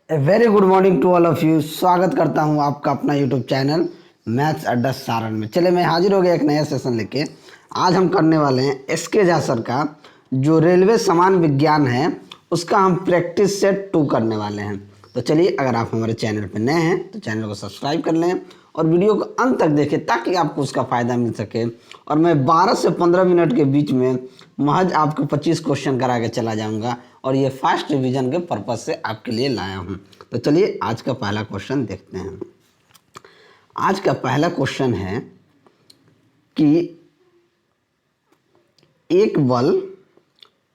A very good morning to all of you. स्वागत करता हूं आपका अपना यूट्यूब चैनल मैथ्स अड्डा सारण में। चले मैं हाजिर हो गया एक नया सेशन लेके। आज हम करने वाले हैं एसके झा सर का जो रेलवे समान विज्ञान है उसका हम प्रैक्टिस सेट 2 करने वाले हैं। तो चलिए, अगर आप हमारे चैनल पर नए हैं तो चैनल को सब्सक्राइब कर लें और वीडियो को अंत तक देखें ताकि आपको उसका फ़ायदा मिल सके। और मैं 12 से 15 मिनट के बीच में महज आपको 25 क्वेश्चन करा के चला जाऊंगा और ये फास्ट रिवीजन के पर्पज़ से आपके लिए लाया हूँ। तो चलिए आज का पहला क्वेश्चन देखते हैं। आज का पहला क्वेश्चन है कि एक बल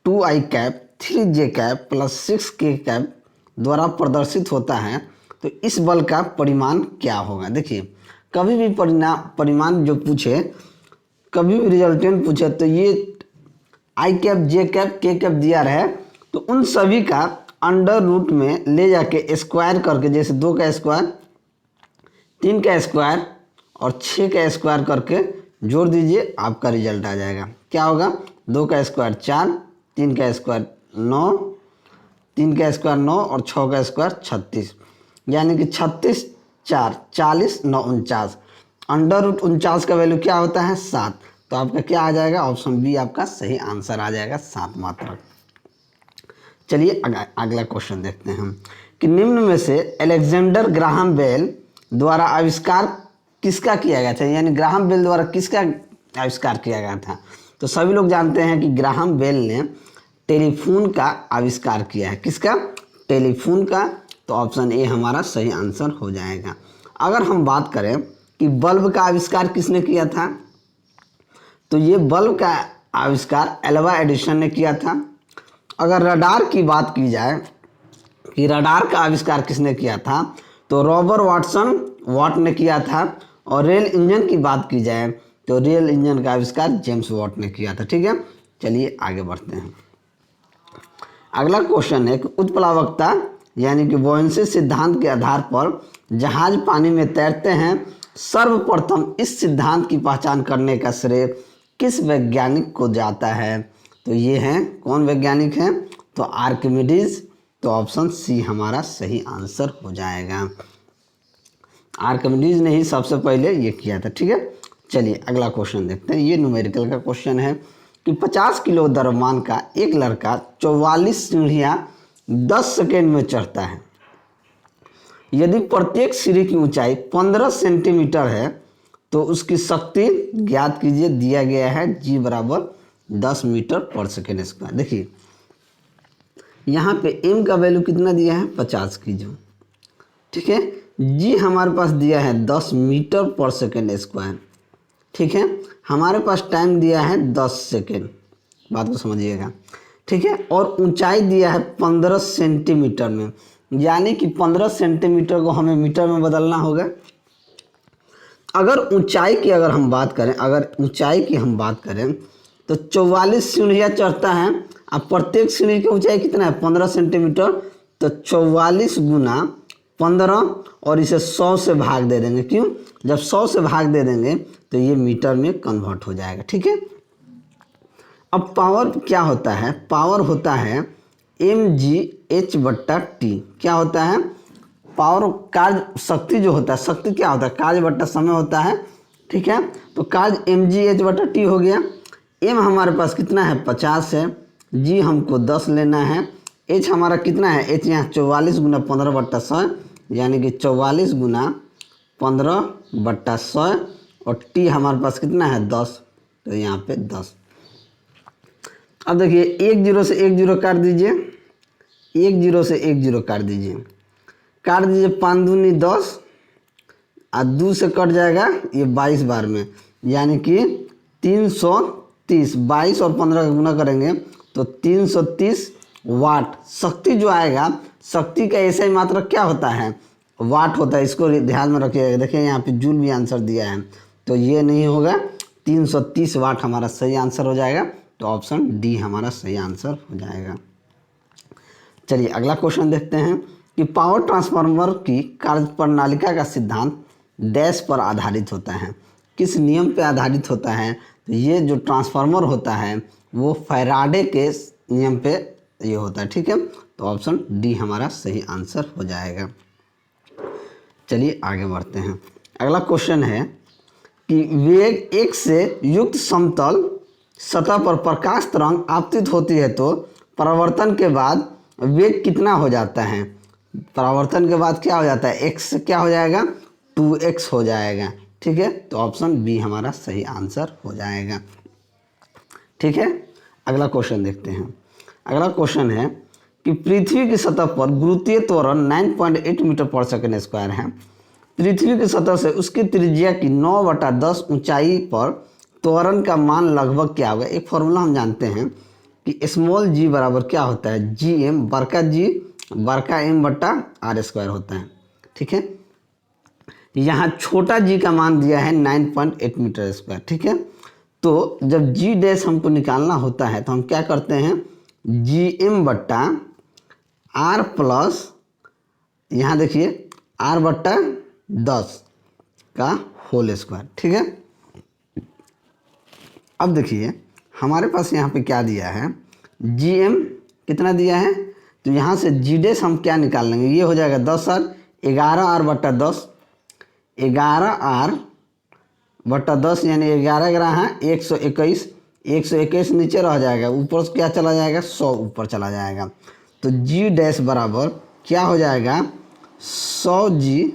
2i cap 3j cap plus 6k cap द्वारा प्रदर्शित होता है, तो इस बल का परिमाण क्या होगा। देखिए, कभी भी परिमाण जो पूछे, कभी भी रिजल्टेंट पूछे, तो ये आई कैप जे कैप के कैप दिया रहे तो उन सभी का अंडर रूट में ले जाके स्क्वायर करके, जैसे 2 का स्क्वायर 3 का स्क्वायर और 6 का स्क्वायर करके जोड़ दीजिए, आपका रिजल्ट आ जाएगा। क्या होगा, 2 का स्क्वायर 4, 3 का स्क्वायर 9, 3 का स्क्वायर 9 और 6 का स्क्वायर 36, यानी कि 36 4 40 9 49। अंडर रूट 49 का वैल्यू क्या होता है 7। तो आपका क्या आ जाएगा, ऑप्शन बी आपका सही आंसर आ जाएगा, 7 मात्रक। चलिए अगला क्वेश्चन देखते हैं कि निम्न में से अलेक्जेंडर ग्राहम बेल द्वारा आविष्कार किसका किया गया था, यानी ग्राहम बेल द्वारा किसका आविष्कार किया गया था। तो सभी लोग जानते हैं कि ग्राहम बेल ने टेलीफोन का आविष्कार किया है। किसका, टेलीफोन का। तो ऑप्शन ए हमारा सही आंसर हो जाएगा। अगर हम बात करें कि बल्ब का आविष्कार किसने किया था, तो ये बल्ब का आविष्कार एल्वा एडिसन ने किया था। अगर रडार की बात की जाए कि रडार का आविष्कार किसने किया था, तो रॉबर्ट वाट ने किया था। और रेल इंजन की बात की जाए तो रेल इंजन का आविष्कार जेम्स वाट ने किया था। ठीक है, चलिए आगे बढ़ते हैं। अगला क्वेश्चन है कि उत्प्लावकता यानी कि बॉयंसी सिद्धांत के आधार पर जहाज पानी में तैरते हैं, सर्वप्रथम इस सिद्धांत की पहचान करने का श्रेय किस वैज्ञानिक को जाता है। तो ये हैं, कौन वैज्ञानिक हैं, तो आर्किमिडीज। तो ऑप्शन सी हमारा सही आंसर हो जाएगा। आर्किमिडीज ने ही सबसे पहले ये किया था। ठीक है, चलिए अगला क्वेश्चन देखते हैं। ये न्यूमेरिकल का क्वेश्चन है कि 50 किलो द्रव्यमान का एक लड़का 44 सीढ़ियाँ 10 सेकेंड में चढ़ता है। यदि प्रत्येक सीढ़ी की ऊंचाई 15 सेंटीमीटर है तो उसकी शक्ति ज्ञात कीजिए। दिया गया है जी बराबर 10 मीटर पर सेकेंड स्क्वायर। देखिए यहाँ पे एम का वैल्यू कितना दिया है 50 की जो, ठीक है। जी हमारे पास दिया है 10 मीटर पर सेकेंड स्क्वायर। ठीक है, हमारे पास टाइम दिया है 10 सेकेंड, बात को समझिएगा। ठीक है, और ऊंचाई दिया है 15 सेंटीमीटर में, यानी कि 15 सेंटीमीटर को हमें मीटर में बदलना होगा। अगर ऊंचाई की हम बात करें तो 44 सीढ़ियाँ चढ़ता है। अब प्रत्येक सीढ़ी की ऊंचाई कितना है 15 सेंटीमीटर, तो 44 गुना 15 और इसे 100 से भाग दे देंगे। क्यों, जब 100 से भाग दे देंगे तो ये मीटर में कन्वर्ट हो जाएगा। ठीक है, अब पावर क्या होता है, पावर होता है mgh/t। क्या होता है, पावर कार्य शक्ति जो होता है, शक्ति क्या होता है कार्य बट्टा समय होता है। ठीक है, तो कार्य mgh/t हो गया। m हमारे पास कितना है 50 है, g हमको 10 लेना है, h हमारा कितना है, h यहाँ 44 गुना 15/100, यानी कि 44 गुना 15/100 और t हमारे पास कितना है 10, तो यहाँ पे 10। अब देखिए 1 0 से 1 0 काट दीजिए, 1 0 से 1 0 काट दीजिए, 5 दूनी 10 और 2 से कट जाएगा ये 22 बार में, यानी कि 330। 22 और 15 का गुना करेंगे तो 330 वाट शक्ति जो आएगा। शक्ति का ऐसा ही मात्रक क्या होता है, वाट होता है। इसको ध्यान में रखिएगा। देखिए यहाँ पे जूल भी आंसर दिया है, तो ये नहीं होगा, 330 वाट हमारा सही आंसर हो जाएगा। तो ऑप्शन डी हमारा सही आंसर हो जाएगा। चलिए अगला क्वेश्चन देखते हैं कि पावर ट्रांसफार्मर की कार्यप्रणालिका का सिद्धांत डैश पर आधारित होता है, किस नियम पर आधारित होता है। तो ये जो ट्रांसफार्मर होता है वो फैराडे के नियम पे ये होता है। ठीक है, तो ऑप्शन डी हमारा सही आंसर हो जाएगा। चलिए आगे बढ़ते हैं। अगला क्वेश्चन है कि वेग 1 से युक्त समतल सतह पर प्रकाश तरंग आपतित होती है तो परावर्तन के बाद वेग कितना हो जाता है। परावर्तन के बाद क्या हो जाता है, x से क्या हो जाएगा 2x हो जाएगा। ठीक है, तो ऑप्शन बी हमारा सही आंसर हो जाएगा। ठीक है, अगला क्वेश्चन देखते हैं। अगला क्वेश्चन है कि पृथ्वी की सतह पर गुरुत्वीय त्वरण 9.8 मीटर पर सेकंड स्क्वायर है। पृथ्वी की सतह से उसकी त्रिज्या की 9/10 ऊंचाई पर त्वरण का मान लगभग क्या होगा। एक फॉर्मूला हम जानते हैं कि स्मॉल जी बराबर क्या होता है, जी एम बड़का जी बड़का एम बट्टा आर स्क्वायर होता है। ठीक है, यहाँ छोटा जी का मान दिया है 9.8 मीटर स्क्वायर। ठीक है, तो जब जी डैश हमको निकालना होता है तो हम क्या करते हैं, जी एम बट्टा आर प्लस यहाँ देखिए आर बट्टा 10 का होल स्क्वायर। ठीक है, अब देखिए हमारे पास यहाँ पे क्या दिया है, जी एम कितना दिया है, तो यहाँ से जी डैश हम क्या निकाल लेंगे, ये हो जाएगा 10R 11R बट्टा 10, 11R बट्टा 10 यानी 11 ग्राम है 121, 121 नीचे रह जाएगा, ऊपर से क्या चला जाएगा 100 ऊपर चला जाएगा। तो जी डैश बराबर क्या हो जाएगा 100G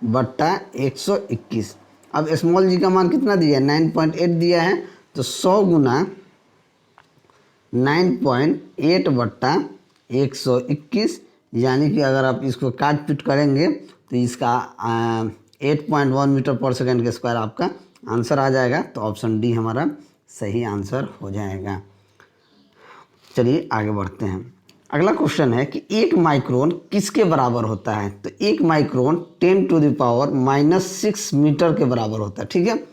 बट्टा 121। अब स्मॉल जी का मान कितना दिया है 9.8 दिया है, तो 100 गुना 9.8 बट्टा 121 यानी कि अगर आप इसको काट पीट करेंगे तो इसका 8.1 मीटर पर सेकंड के स्क्वायर आपका आंसर आ जाएगा। तो ऑप्शन डी हमारा सही आंसर हो जाएगा। चलिए आगे बढ़ते हैं। अगला क्वेश्चन है कि 1 माइक्रोन किसके बराबर होता है, तो 1 माइक्रोन 10⁻⁻6 मीटर के बराबर होता है। ठीक है,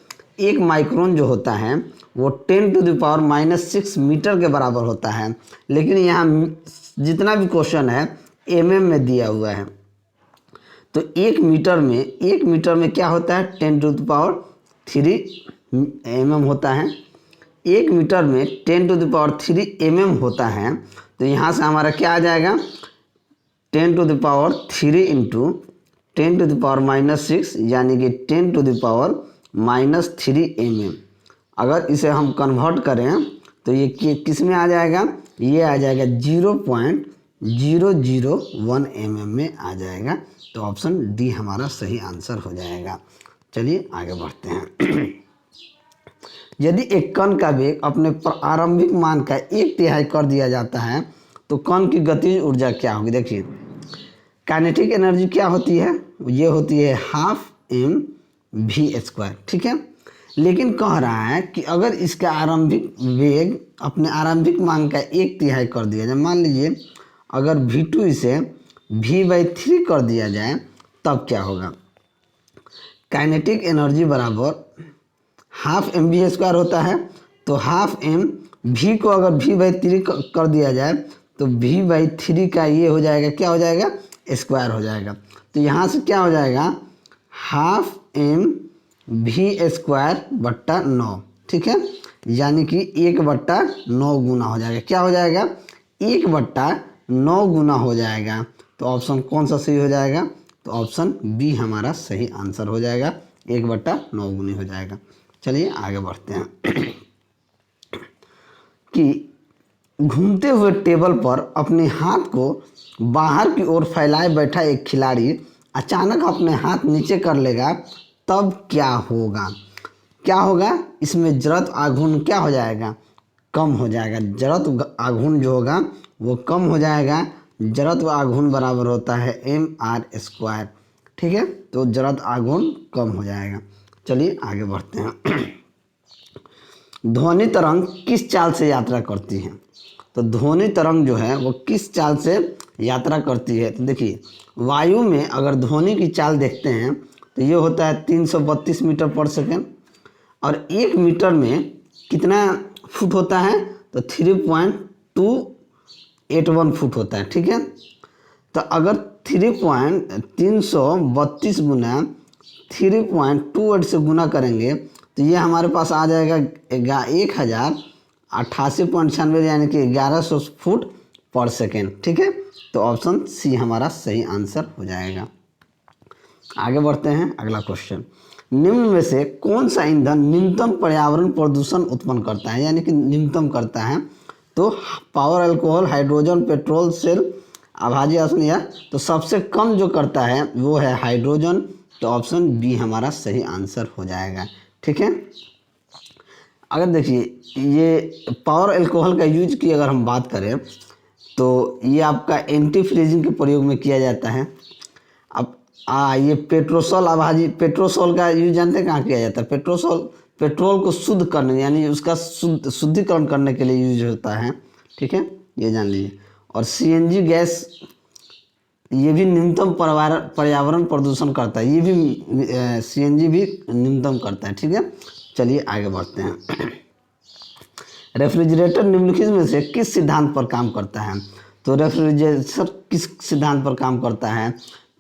1 माइक्रोन जो होता है वो 10⁻⁻6 मीटर के बराबर होता है, लेकिन यहाँ जितना भी क्वेश्चन है mm में दिया हुआ है। तो 1 मीटर में क्या होता है 10⁻³ mm होता है। 1 मीटर में 10⁻³ mm होता है, तो यहाँ से हमारा क्या आ जाएगा 10⁻³ इंटू 10⁻⁻6 यानी कि 10⁻⁻³ mm। अगर इसे हम कन्वर्ट करें तो ये किस में आ जाएगा, ये आ जाएगा 0.001 mm में आ जाएगा। तो ऑप्शन डी हमारा सही आंसर हो जाएगा। चलिए आगे बढ़ते हैं। यदि एक कण का वेग अपने प्रारंभिक मान का 1/3 कर दिया जाता है तो कण की गतिज ऊर्जा क्या होगी। देखिए काइनेटिक एनर्जी क्या होती है, ये होती है 12mv²। ठीक है, लेकिन कह रहा है कि अगर इसका आरंभिक वेग अपने आरंभिक मान का 1/3 कर दिया जाए, मान लीजिए अगर v2 इसे v/3 कर दिया जाए तब क्या होगा। काइनेटिक एनर्जी बराबर 12mv² होता है, तो 12mv को अगर v/3 कर दिया जाए तो v/3 का ये हो जाएगा क्या हो जाएगा स्क्वायर हो जाएगा। तो यहाँ से क्या हो जाएगा 12mv² बट्टा 9। ठीक है, यानी कि 1/9 गुना हो जाएगा, क्या हो जाएगा 1/9 गुना हो जाएगा। तो ऑप्शन कौन सा सही हो जाएगा, तो ऑप्शन बी हमारा सही आंसर हो जाएगा, 1/9 गुनी हो जाएगा। चलिए आगे बढ़ते हैं कि घूमते हुए टेबल पर अपने हाथ को बाहर की ओर फैलाए बैठा एक खिलाड़ी अचानक अपने हाथ नीचे कर लेगा तब क्या होगा। क्या होगा, इसमें जड़त्व आघूर्ण क्या हो जाएगा कम हो जाएगा। जड़त्व आघूर्ण जो होगा वो कम हो जाएगा। जड़त्व आघूर्ण बराबर होता है mr²। ठीक है, तो जड़त्व आघूर्ण कम हो जाएगा। चलिए आगे बढ़ते हैं। ध्वनि तरंग किस चाल से यात्रा करती है, तो ध्वनि तरंग जो है वो किस चाल से यात्रा करती है। तो देखिए वायु में अगर ध्वनि की चाल देखते हैं तो ये होता है 332 मीटर पर सेकेंड, और 1 मीटर में कितना फुट होता है, तो 3.281 फुट होता है। ठीक है, तो अगर 332 गुना 3.28 से गुना करेंगे तो ये हमारे पास आ जाएगा 1088.96 यानी कि 1100 फुट पर सेकेंड। ठीक है, तो ऑप्शन सी हमारा सही आंसर हो जाएगा। आगे बढ़ते हैं, अगला क्वेश्चन, निम्न में से कौन सा ईंधन न्यूनतम पर्यावरण प्रदूषण उत्पन्न करता है, यानी कि न्यूनतम करता है? तो power, alcohol, hydrogen, petrol, cell, आभासी आसन, या तो सबसे कम जो करता है वो है हाइड्रोजन, तो ऑप्शन बी हमारा सही आंसर हो जाएगा। ठीक है, अगर देखिए ये पावर अल्कोहल का यूज की अगर हम बात करें तो ये आपका एंटी फ्रीजिंग के प्रयोग में किया जाता है। अब ये पेट्रोसोल, आभासी पेट्रोसोल का यूज जानते हैं कहाँ किया जाता है? पेट्रोसोल पेट्रोल को शुद्ध करने यानी उसका शुद्धिकरण करने के लिए यूज होता है। ठीक है, ये जान लीजिए। और सीएनजी गैस ये भी न्यूनतम पर्यावरण प्रदूषण करता है, ये भी सीएनजी भी न्यूनतम करता है। ठीक है, चलिए आगे बढ़ते हैं। रेफ्रिजरेटर निम्नलिखित में से किस सिद्धांत पर काम करता है? तो रेफ्रिजरेटर किस सिद्धांत पर काम करता है?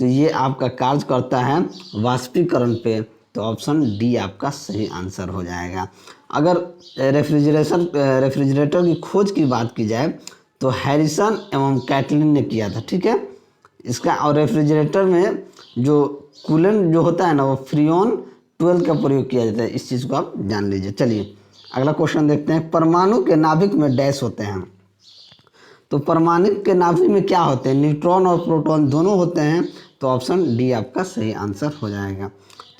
तो ये आपका कार्य करता है वाष्पीकरण पे, तो ऑप्शन डी आपका सही आंसर हो जाएगा। अगर रेफ्रिजरेटर की खोज की बात की जाए तो हैरिसन एवं कैटलिन ने किया था। ठीक है, इसका और रेफ्रिजरेटर में जो कूलेंट जो होता है ना वो फ्रीऑन 12 का प्रयोग किया जाता है, इस चीज़ को आप जान लीजिए। चलिए अगला क्वेश्चन देखते हैं, परमाणु के नाभिक में डैश होते हैं। तो परमाणु के नाभिक में क्या होते हैं? न्यूट्रॉन और प्रोटॉन दोनों होते हैं, तो ऑप्शन डी आपका सही आंसर हो जाएगा।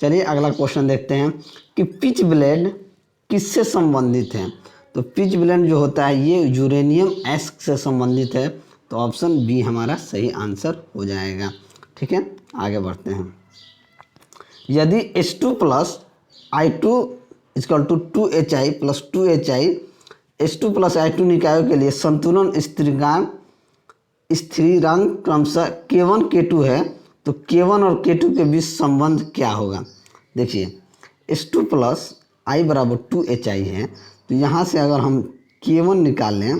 चलिए अगला क्वेश्चन देखते हैं कि पिच ब्लेड किससे संबंधित है? तो पिच ब्लेड जो होता है ये यूरेनियम एस्क से संबंधित है, तो ऑप्शन बी हमारा सही आंसर हो जाएगा। ठीक है, आगे बढ़ते हैं। यदि H2 plus I2 equal to 2HI plus 2HI H2 plus I2 निकायों के लिए संतुलन स्थिरांक क्रमशः K1 K2 है, तो K1 और K2 के बीच संबंध क्या होगा? देखिए H2 प्लस I बराबर 2HI है, तो यहाँ से अगर हम K1 निकाल लें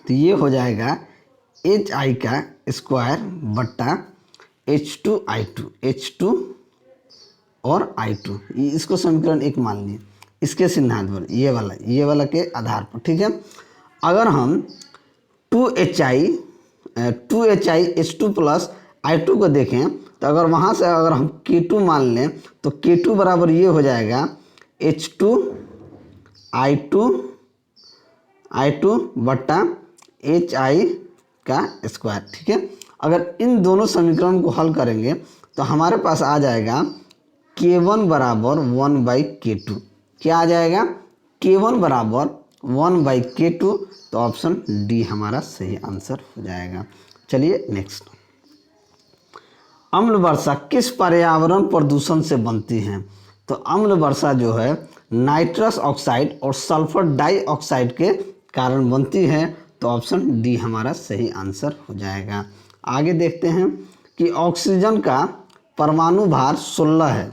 तो ये हो जाएगा HI का स्क्वायर बट्टा H2 और I2, इसको समीकरण 1 मान लिए इसके सिद्धांत पर, ये वाला के आधार पर। ठीक है, अगर हम 2HI H2 प्लस I2 को देखें तो अगर वहाँ से अगर हम K2 मान लें तो K2 बराबर ये हो जाएगा H2 I2 बट्टा HI का स्क्वायर। ठीक है, अगर इन दोनों समीकरण को हल करेंगे तो हमारे पास आ जाएगा K1 बराबर 1/K2। क्या आ जाएगा? K1 बराबर 1/K2, तो ऑप्शन डी हमारा सही आंसर हो जाएगा। चलिए नेक्स्ट, अम्ल वर्षा किस पर्यावरण प्रदूषण से बनती है? तो अम्ल वर्षा जो है नाइट्रस ऑक्साइड और सल्फर डाइऑक्साइड के कारण बनती है, तो ऑप्शन डी हमारा सही आंसर हो जाएगा। आगे देखते हैं कि ऑक्सीजन का परमाणु भार 16 है,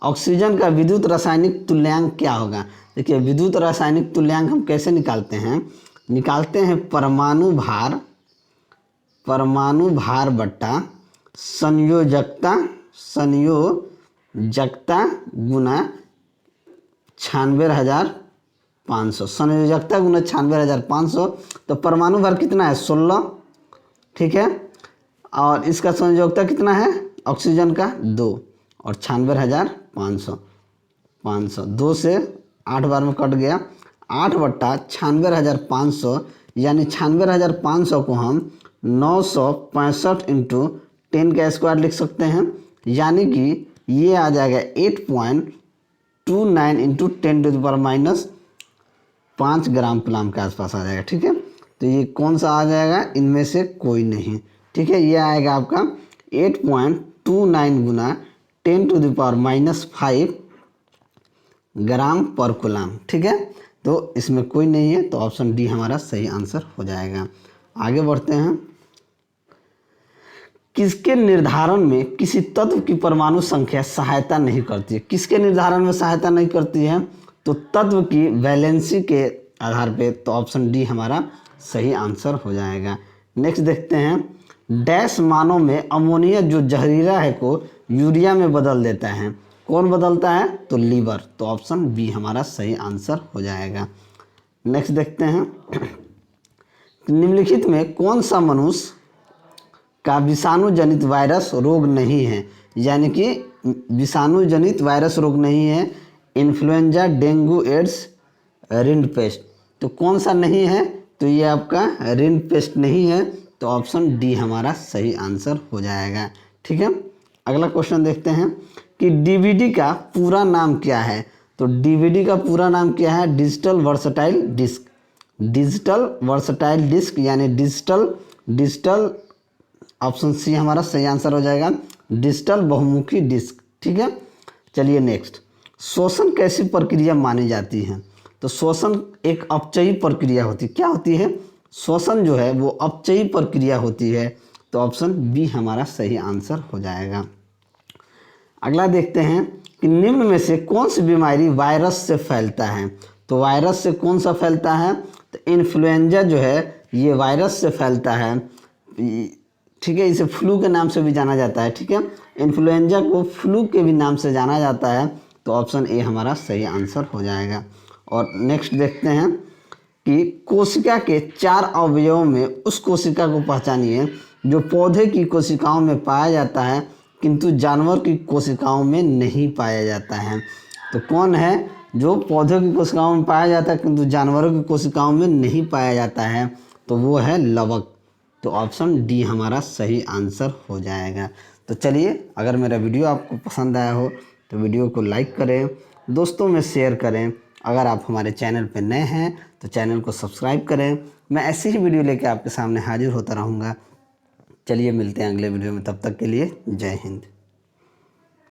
ऑक्सीजन का विद्युत रासायनिक तुल्यांक क्या होगा? देखिए विद्युत रासायनिक तुल्यांक हम कैसे निकालते हैं परमाणु भार बट्टा संयोजकता गुना 96,500, संयोजकता गुना 96,500, तो परमाणु भार कितना है? 16। ठीक है, और इसका संयोजकता कितना है ऑक्सीजन का? 2 और 96,500 2 से 8 बार में कट गया, 8 बट्टा 96,500, यानी 96,500 को हम 965 इंटू 10 का स्क्वायर लिख सकते हैं, यानी कि ये आ जाएगा 8.29 इंटू 10⁻⁻5 ग्राम प्लाम के आसपास आ जाएगा। ठीक है, तो ये कौन सा आ जाएगा? इनमें से कोई नहीं। ठीक है, ये आएगा आपका 8.29 गुना 10⁻⁻5 ग्राम पर कूलम। ठीक है, तो इसमें कोई नहीं है, तो ऑप्शन डी हमारा सही आंसर हो जाएगा। आगे बढ़ते हैं, किसके निर्धारण में किसी तत्व की परमाणु संख्या सहायता नहीं करती है? किसके निर्धारण में सहायता नहीं करती है? तो तत्व की वैलेंसी के आधार पे, तो ऑप्शन डी हमारा सही आंसर हो जाएगा। नेक्स्ट देखते हैं, डैश मानों में अमोनिया जो जहरीला है को यूरिया में बदल देता है, कौन बदलता है? तो लीवर, तो ऑप्शन बी हमारा सही आंसर हो जाएगा। नेक्स्ट देखते हैं, निम्नलिखित में कौन सा मनुष्य का विषाणु जनित वायरस रोग नहीं है, यानी कि विषाणु जनित वायरस रोग नहीं है, इन्फ्लुएंजा, डेंगू, एड्स, रिंडपेस्ट। तो कौन सा नहीं है, तो ये आपका रिंडपेस्ट नहीं है, तो ऑप्शन डी हमारा सही आंसर हो जाएगा। ठीक है, अगला क्वेश्चन देखते हैं कि डीवीडी का पूरा नाम क्या है। तो डीवीडी का पूरा नाम क्या है, digital versatile disc. Digital versatile disc यानी डिजिटल ऑप्शन सी हमारा सही आंसर हो जाएगा, डिजिटल बहुमुखी डिस्क। ठीक है, चलिए नेक्स्ट, श्वसन कैसी प्रक्रिया मानी जाती है। तो श्वसन एक अपचयी प्रक्रिया होती है। क्या होती है, श्वसन जो है वो अपचयी प्रक्रिया होती है, तो ऑप्शन बी हमारा सही आंसर हो जाएगा। अगला देखते हैं कि निम्न में से कौन सी बीमारी वायरस से फैलता है। तो वायरस से कौन सा फैलता है, तो इन्फ्लुएंजा जो है ये वायरस से फैलता है। ठीक है, इसे फ्लू के नाम से भी जाना जाता है। ठीक है, इन्फ्लुएंजा को फ्लू के भी नाम से जाना जाता है, तो ऑप्शन ए हमारा सही आंसर हो जाएगा। और नेक्स्ट देखते हैं कि कोशिका के 4 अवयवों में उस कोशिका को पहचानिए जो पौधे की कोशिकाओं में पाया जाता है किंतु जानवर की कोशिकाओं में नहीं पाया जाता है। तो कौन है जो पौधों की कोशिकाओं में पाया जाता है किंतु जानवरों की कोशिकाओं में नहीं पाया जाता है, तो वो है लवक। तो ऑप्शन डी हमारा सही आंसर हो जाएगा। तो चलिए, अगर मेरा वीडियो आपको पसंद आया हो तो वीडियो को लाइक करें, दोस्तों में शेयर करें। अगर आप हमारे चैनल पर नए हैं तो चैनल को सब्सक्राइब करें। मैं ऐसी ही वीडियो लेकर आपके सामने हाजिर होता रहूँगा। चलिए मिलते हैं अगले वीडियो में, तब तक के लिए जय हिंद।